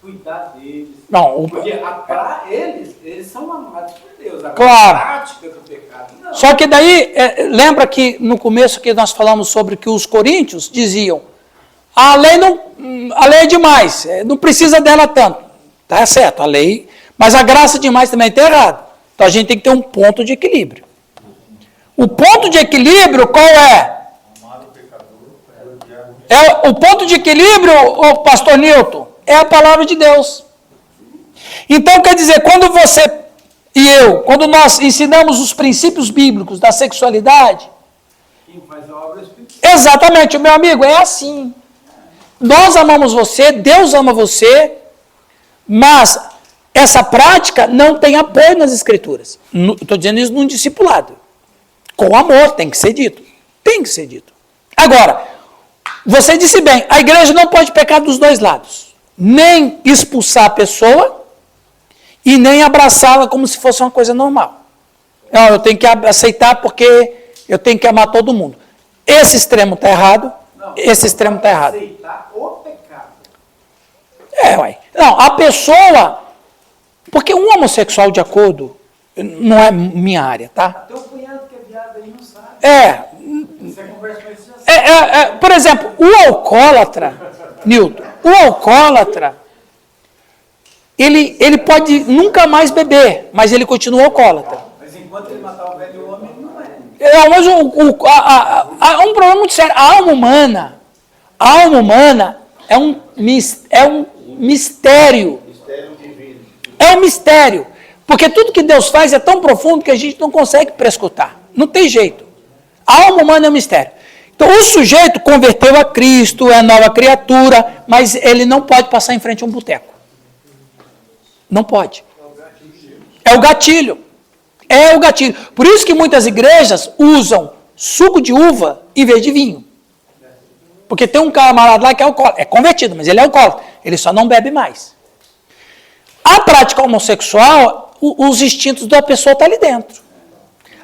cuidar deles. Não, Porque para eles são amados por Deus. A Claro. prática do pecado, não. Só que daí, lembra que no começo que nós falamos sobre que os coríntios diziam, a lei é demais, não precisa dela tanto. Tá certo, a lei, mas a graça demais também está errado. Então a gente tem que ter um ponto de equilíbrio. O ponto de equilíbrio qual é? O ponto de equilíbrio, ô pastor Newton, é a palavra de Deus. Então quer dizer, quando você e eu, quando nós ensinamos os princípios bíblicos da sexualidade, Quem faz a obra é o Espírito Santo. exatamente, meu amigo, é assim. Nós amamos você, Deus ama você, mas essa prática não tem apoio nas Escrituras. Estou dizendo isso num discipulado. Com amor, tem que ser dito. Tem que ser dito. Agora, você disse bem, a igreja não pode pecar dos dois lados. Nem expulsar a pessoa e nem abraçá-la como se fosse uma coisa normal. Não, eu tenho que aceitar porque eu tenho que amar todo mundo. Esse extremo está errado. Não, Esse extremo está errado. Aceitar o pecado. Ué. Não, a pessoa... Porque um homossexual, de acordo... Não é minha área, tá? Até o cunhado que é viado aí não sabe. Você conversa com ele, você já sabe. Por exemplo, o alcoólatra, Nilton, o alcoólatra, ele pode nunca mais beber, mas ele continua alcoólatra. Mas enquanto ele matar o velho homem, ele não é. Não, mas há um problema muito sério. A alma humana é um mistério. Mistério divino. É um mistério. Porque tudo que Deus faz é tão profundo que a gente não consegue prescutar. Não tem jeito. A alma humana é um mistério. Então, o sujeito converteu a Cristo, é nova criatura, mas ele não pode passar em frente a um boteco. Não pode. É o gatilho. É o gatilho. Por isso que muitas igrejas usam suco de uva em vez de vinho. Porque tem um camarada lá que é alcoólatra. É convertido, mas ele é alcoólatra. Ele só não bebe mais. A prática homossexual, os instintos da pessoa estão ali dentro.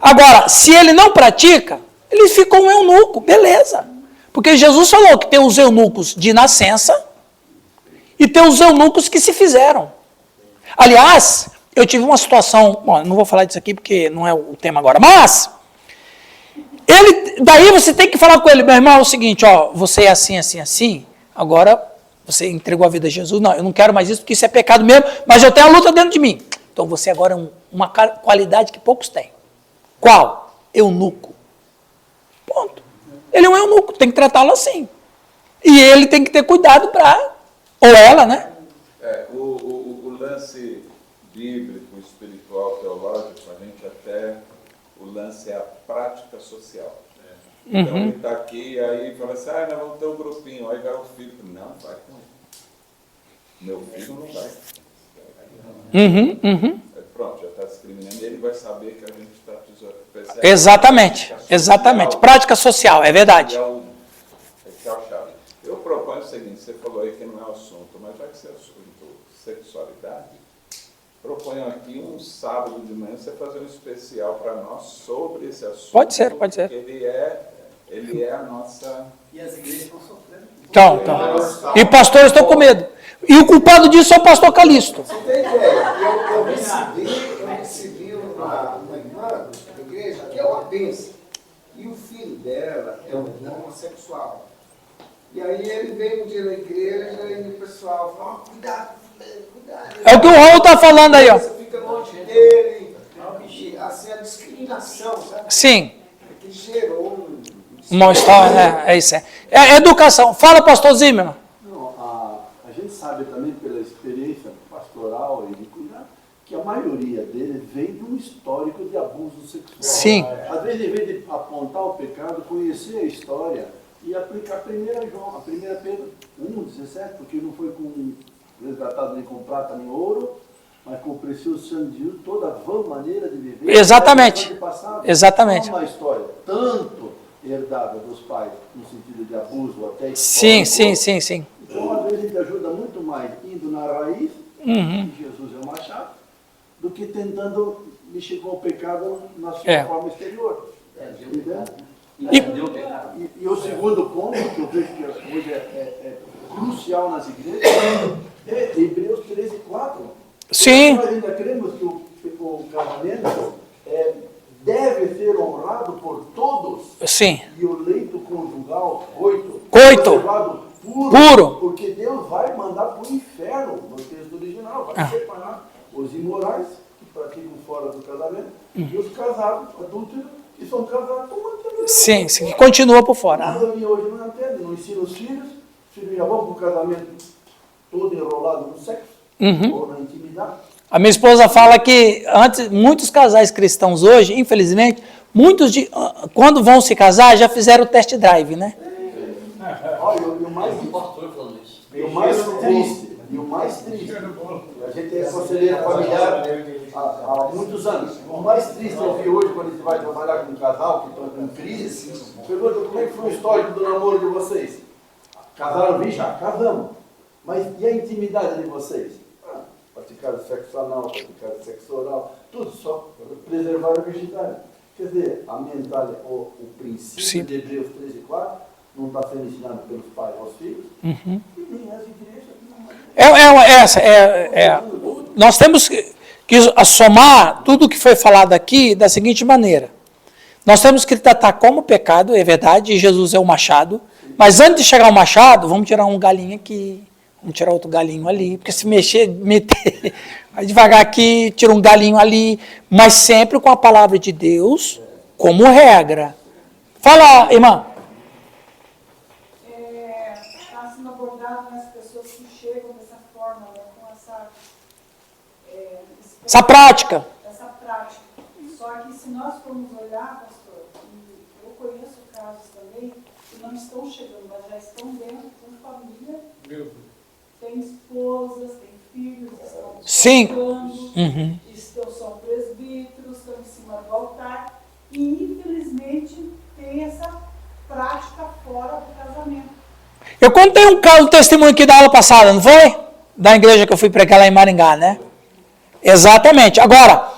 Agora, se ele não pratica, ele ficou um eunuco, beleza. Porque Jesus falou que tem os eunucos de nascença e tem os eunucos que se fizeram. Aliás, eu tive uma situação, bom, não vou falar disso aqui porque não é o tema agora, mas daí você tem que falar com ele, meu irmão, é o seguinte, ó, você é assim, assim, assim, agora você entregou a vida a Jesus, não, eu não quero mais isso porque isso é pecado mesmo, mas eu tenho a luta dentro de mim. Então você agora é uma qualidade que poucos têm. Qual? Eunuco. Ponto. Ele é um eunuco, tem que tratá-lo assim. E ele tem que ter cuidado para... Ou ela, né? O lance bíblico, espiritual, teológico, a gente até... O lance é a prática social. Né? Então ele está aqui e aí fala assim, nós vamos ter um grupinho. Aí vai o filho. Não, vai com ele. Meu filho não vai. Pronto, já está discriminando. Ele vai saber que a gente está precisando. Exatamente, exatamente. Prática social, é verdade. Eu proponho o seguinte, você falou aí que não é o assunto, mas já que você é assunto sexualidade, proponho aqui um sábado de manhã você fazer um especial para nós sobre esse assunto. Pode ser, pode ser. Ele é a nossa... E as igrejas estão sofrendo. Então. E pastores estão com medo. E o culpado disso é o pastor Calixto. Você tem ideia? Eu recebi uma irmã da igreja que é uma bênção. E o filho dela é um homossexual. E aí ele veio um dia na igreja e o pessoal falou, cuidado. É o que o Raul está falando aí, ó. Você fica longe dele. E, assim, a discriminação, sabe? Sim. Que gerou um Mal-estar, é isso. É educação. Fala, pastor Zimmermann. Não, a gente sabe também pela experiência pastoral e de cuidar que a maioria deles vem de um histórico de abuso sexual. Sim. Às vezes, em vez de apontar o pecado, conhecer a história e aplicar 1 Pedro 1,17, porque não foi resgatado nem com prata nem ouro, mas com o precioso sangue de Jesus, toda a vã maneira de viver. Exatamente. Exatamente. É uma história tanto herdada dos pais, no sentido de abuso até Sim. Então, às vezes, a gente ajuda muito mais indo na raiz, que Jesus é o machado, do que tentando mexer com o pecado na sua forma exterior. Entendeu? E o segundo ponto, que eu vejo que hoje é crucial nas igrejas é Hebreus 13:4. Sim. Nós ainda cremos que o casamento deve ser honrado por todos. Sim. E o leito conjugal, coito, levado puro, porque Deus vai mandar para o inferno, no texto original, vai separar os imorais, que praticam fora do casamento, e os casados, adúlteros, que são casados, estão mantendo. Sim, que continua por fora. E hoje não entende, não ensina os filhos já vão para o casamento todo enrolado no sexo, ou na intimidade. A minha esposa fala que antes, muitos casais cristãos hoje, infelizmente, quando vão se casar, já fizeram o test drive, né? Olha, e o mais triste, a gente é conselheiro familiar há muitos anos. O mais triste eu vi hoje, quando a gente vai trabalhar com um casal que estão com crise, pergunta como é que foi o histórico do namoro de vocês? Casaram, já casamos. Mas e a intimidade de vocês? Praticaram sexo anal, praticaram sexo oral, tudo só preservar a virgindade. Quer dizer, a mentalidade, o princípio de Hebreus 13:4 não está sendo ensinado pelos pais aos filhos, e nem as igrejas. Nós temos que somar tudo o que foi falado aqui da seguinte maneira. Nós temos que tratar como pecado, é verdade, e Jesus é o machado, mas antes de chegar ao machado, vamos tirar um galinho aqui, vamos tirar outro galinho ali, porque se meter, vai devagar aqui, tira um galinho ali, mas sempre com a palavra de Deus como regra. Fala, irmã. Está sendo abordado nas pessoas que chegam dessa forma, né, com essa prática. Essa prática. Só que se nós formos olhar, pastor, e eu conheço casos também que não estão chegando, mas já estão dentro de família. Tem esposas, tem filhos, estão buscando, são presbíteros, estão em cima do altar, e infelizmente tem essa prática fora do casamento. Eu contei um testemunho aqui da aula passada, não foi? Da igreja que eu fui pregar lá em Maringá, né? Exatamente. Agora,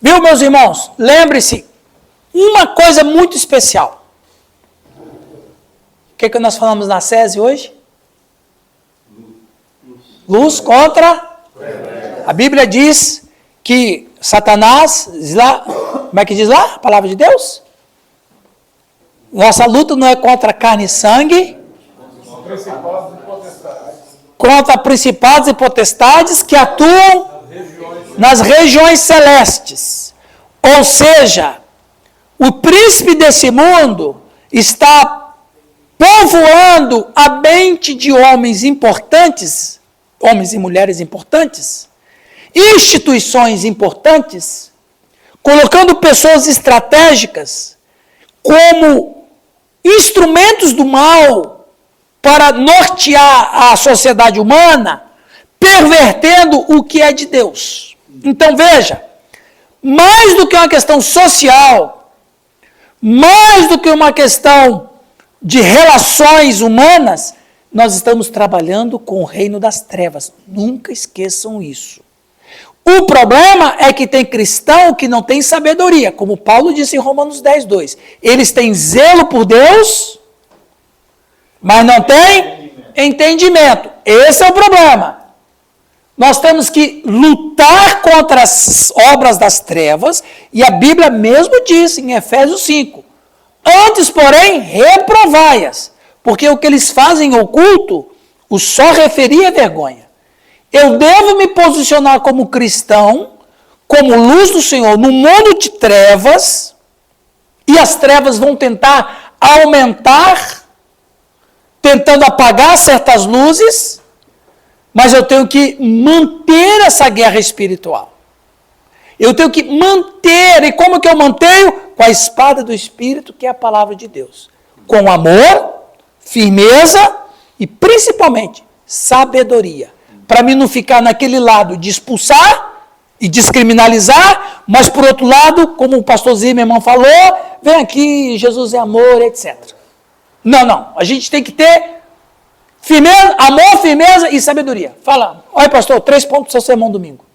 viu, meus irmãos? Lembre-se, uma coisa muito especial. O que nós falamos na SESI hoje? Luz contra. A Bíblia diz que Satanás, como é que diz lá? A palavra de Deus? Nossa luta não é contra carne e sangue, contra principados e potestades que atuam nas regiões celestes. Ou seja, o príncipe desse mundo está povoando a mente de homens importantes, homens e mulheres importantes, instituições importantes, colocando pessoas estratégicas como instrumentos do mal para nortear a sociedade humana, pervertendo o que é de Deus. Então veja, mais do que uma questão social, mais do que uma questão de relações humanas, nós estamos trabalhando com o reino das trevas. Nunca esqueçam isso. O problema é que tem cristão que não tem sabedoria, como Paulo disse em Romanos 10:2. Eles têm zelo por Deus, mas não têm entendimento. Esse é o problema. Nós temos que lutar contra as obras das trevas, e a Bíblia mesmo diz em Efésios 5, antes, porém, reprovai-as, porque o que eles fazem oculto, o só referia vergonha. Eu devo me posicionar como cristão, como luz do Senhor, no mundo de trevas, e as trevas vão tentar aumentar, tentando apagar certas luzes, mas eu tenho que manter essa guerra espiritual. Eu tenho que manter, e como que eu mantenho? Com a espada do Espírito, que é a palavra de Deus. Com amor, firmeza e principalmente sabedoria. Para mim não ficar naquele lado de expulsar e descriminalizar, mas por outro lado, como o pastor Zimmermann falou, vem aqui, Jesus é amor, etc. Não. A gente tem que ter firmeza, amor, firmeza e sabedoria. Fala. Olha, pastor, 3 pontos do seu sermão domingo.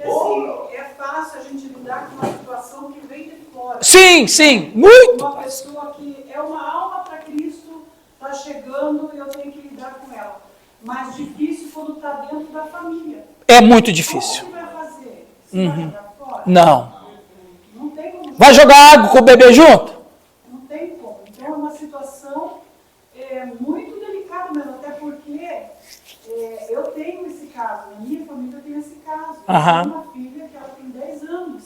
Porque assim, é fácil a gente lidar com uma situação que vem de fora. Sim, muito. Uma pessoa que é uma alma para Cristo, está chegando e eu tenho que lidar com ela. mais difícil quando está dentro da família. É muito difícil. Como que vai fazer? Você vai jogar fora? Não. Não tem como. Vai jogar água com o bebê junto? Não tem como. Então é uma situação muito delicada mesmo, até porque eu tenho esse caso, na minha família tem esse caso. Aham. Eu tenho uma filha que ela tem 10 anos.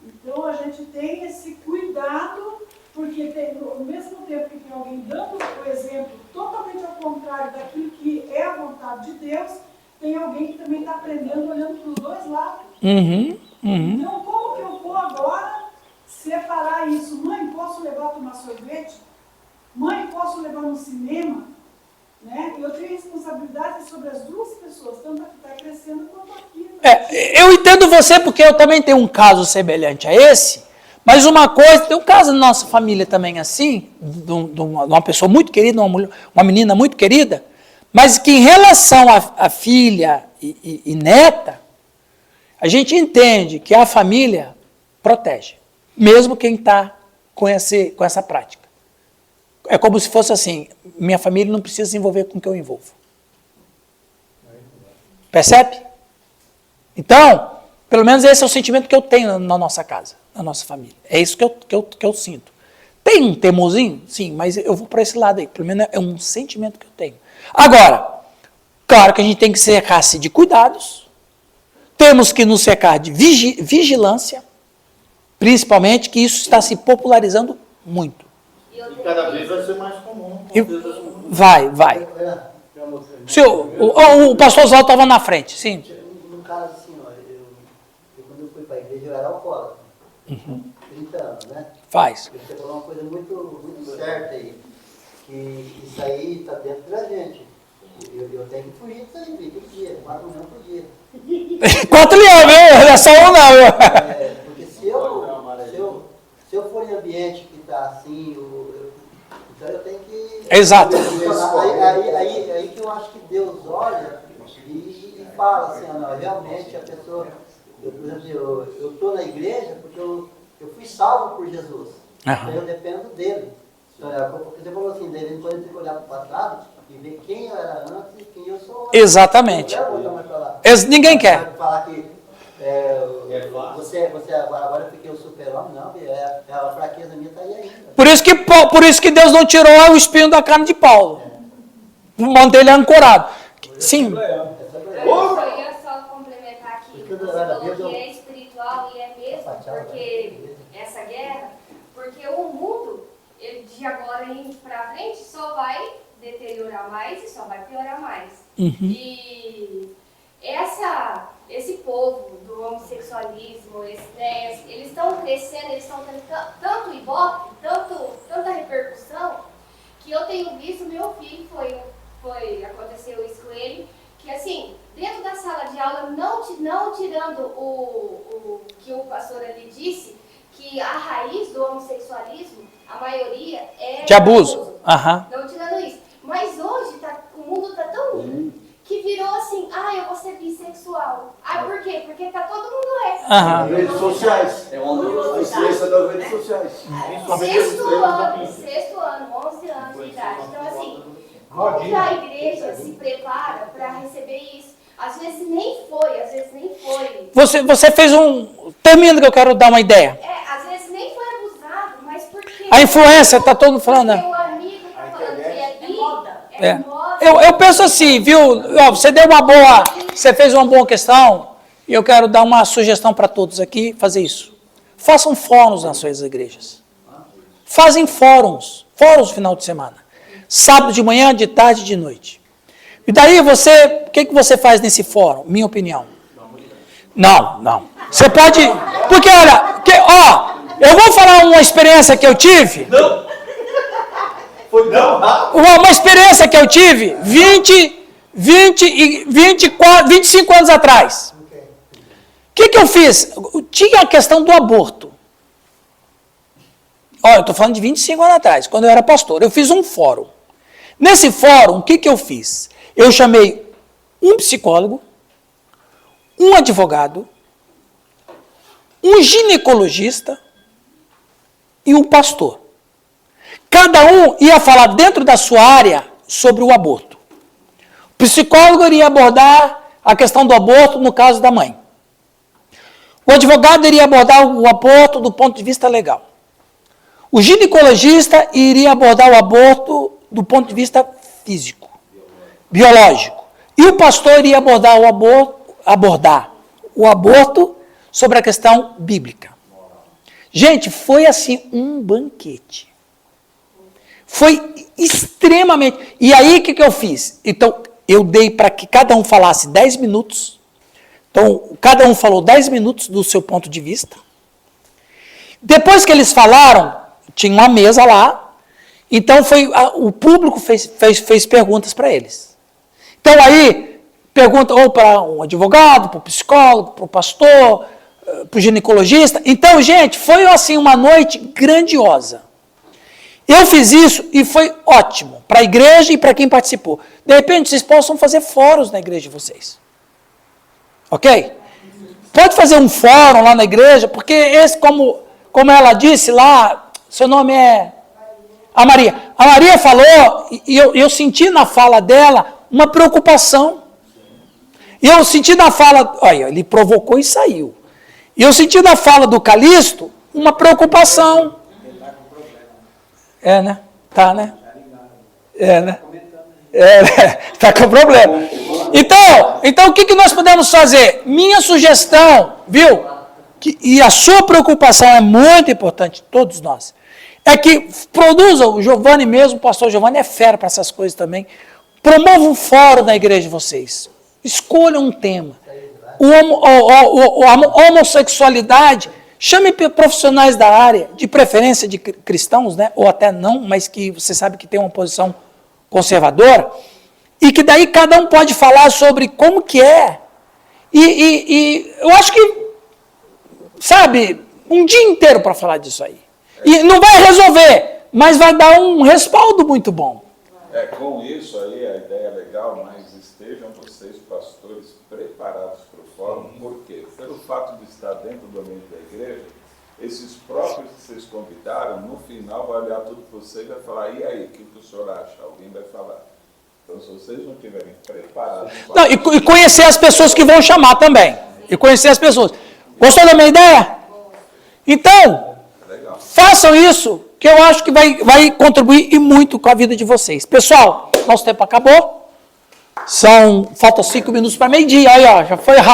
Então a gente tem esse cuidado, porque ao mesmo tempo que tem alguém dando o exemplo totalmente ao contrário daquilo que é a vontade de Deus, tem alguém que também está aprendendo olhando para os dois lados. Então como que eu vou agora separar isso? Mãe, posso levar a tomar sorvete? Mãe, posso levar no cinema? Né? Eu tenho responsabilidade sobre as duas pessoas, tanto a que está crescendo quanto a que Eu entendo você, porque eu também tenho um caso semelhante a esse, mas uma coisa, tem um caso na nossa família também assim, de uma pessoa muito querida, uma menina muito querida, mas que em relação à filha e neta, a gente entende que a família protege, mesmo quem está com essa prática. É como se fosse assim, minha família não precisa se envolver com o que eu envolvo. Percebe? Então, pelo menos esse é o sentimento que eu tenho na nossa casa, na nossa família. É isso que eu sinto. Tem um temorzinho? Sim, mas eu vou para esse lado aí. Pelo menos é um sentimento que eu tenho. Agora, claro que a gente tem que cercar-se de cuidados, temos que nos cercar de vigilância, principalmente que isso está se popularizando muito. E cada vez vai ser mais comum. Vai. O pastor Oswaldo estava na frente, sim. No caso, assim, ó, quando eu fui para a igreja, eu era alcoólatra. 30 anos, né? Faz. Você falou uma coisa muito certa aí, que isso aí está dentro da gente. Eu tenho que fugir disso aí, todo dia, 4 leões por dia. 4 leões, viu? Não é só um, não. Porque se eu for em ambiente que está assim, então eu tenho que... Exato. Aí que eu acho que Deus olha e fala assim, não, realmente a pessoa... Por exemplo, eu estou na igreja porque eu fui salvo por Jesus. Então eu dependo dele. Porque você falou assim, dele, quando eu tenho que olhar para o passado e ver quem eu era antes e quem eu sou hoje. Exatamente. Eu não quero voltar mais para lá. Ninguém quer. Falar que você agora eu fiquei o super-homem, não, a fraqueza minha está aí ainda. Por isso que Deus não tirou o espinho da carne de Paulo. Mantém ele ancorado. Sim. Eu ia só complementar aqui, você falou que é espiritual e é mesmo, porque essa guerra, porque o mundo, de agora indo para frente, só vai deteriorar mais e só vai piorar mais. E esse povo do homossexualismo, eles estão crescendo, eles estão tendo tanto ibope, tanta repercussão, que eu tenho visto, meu filho aconteceu isso com ele, que assim, dentro da sala de aula, não tirando o que o pastor ali disse, que a raiz do homossexualismo, a maioria é... De abuso. Não tirando isso. Mas hoje o mundo está tão ruim que virou assim, eu vou ser bissexual. Por quê? Porque tá todo mundo Redes sociais. É uma A influência das redes sociais. Sexto ano, 11 anos de idade. Então assim, como que a igreja se prepara para receber isso? Às vezes nem foi. Você fez termina que eu quero dar uma ideia. Às vezes nem foi abusado, mas porque... A influência, tá todo mundo falando, né? Porque o amigo tá falando que é moda. Moda. Eu penso assim, viu? Você fez uma boa questão, e eu quero dar uma sugestão para todos aqui, fazer isso. Façam fóruns nas suas igrejas. Fazem fóruns no final de semana. Sábado de manhã, de tarde e de noite. E daí o que você faz nesse fórum? Minha opinião. Não. Você pode... Porque, olha, eu vou falar uma experiência que eu tive. Não. Foi não. Uma experiência que eu tive 25 anos atrás. O que eu fiz? Tinha a questão do aborto. Olha, eu estou falando de 25 anos atrás, quando eu era pastor. Eu fiz um fórum. Nesse fórum, o que eu fiz? Eu chamei um psicólogo, um advogado, um ginecologista e um pastor. Cada um ia falar dentro da sua área sobre o aborto. O psicólogo iria abordar a questão do aborto no caso da mãe. O advogado iria abordar o aborto do ponto de vista legal. O ginecologista iria abordar o aborto do ponto de vista físico, biológico. E o pastor iria abordar o aborto sobre a questão bíblica. Gente, foi assim um banquete. Foi extremamente... E aí, o que eu fiz? Então, eu dei para que cada um falasse 10 minutos. Então, cada um falou 10 minutos do seu ponto de vista. Depois que eles falaram, tinha uma mesa lá. Então, o público fez perguntas para eles. Então, aí, pergunta ou para um advogado, para o psicólogo, para o pastor, para o ginecologista. Então, gente, foi assim uma noite grandiosa. Eu fiz isso e foi ótimo para a igreja e para quem participou. De repente, vocês possam fazer fóruns na igreja de vocês. Ok? Pode fazer um fórum lá na igreja, porque esse, como ela disse lá, seu nome é... A Maria. A Maria falou, e eu senti na fala dela uma preocupação. E eu senti na fala... Olha, ele provocou e saiu. E eu senti na fala do Calixto uma preocupação. É, né? Tá, né? É, né? É, né? Tá com problema. Então o que nós podemos fazer? Minha sugestão, viu? E a sua preocupação é muito importante, todos nós. É que produza, o Giovanni mesmo, o pastor Giovanni é fera para essas coisas também. Promova um fórum na igreja de vocês. Escolha um tema. A homossexualidade, chame profissionais da área, de preferência de cristãos, né? Ou até não, mas que você sabe que tem uma posição conservadora, e que daí cada um pode falar sobre como que é. E eu acho que, sabe, um dia inteiro para falar disso aí. E não vai resolver, mas vai dar um respaldo muito bom. Com isso aí, a ideia é legal, mas estejam vocês, pastores, preparados para o fórum. Por quê? Pelo fato de estar dentro do ambiente da igreja, esses próprios que vocês convidaram, no final vai olhar tudo para você e vai falar, e aí, o que o senhor acha? Alguém vai falar. Então, se vocês não estiverem preparados... Não, e conhecer as pessoas que vão chamar também. E conhecer as pessoas. Gostou da minha ideia? Então, façam isso, que eu acho que vai contribuir e muito com a vida de vocês. Pessoal, nosso tempo acabou. Faltam 5 minutos para meio-dia. Aí, ó, já foi rápido.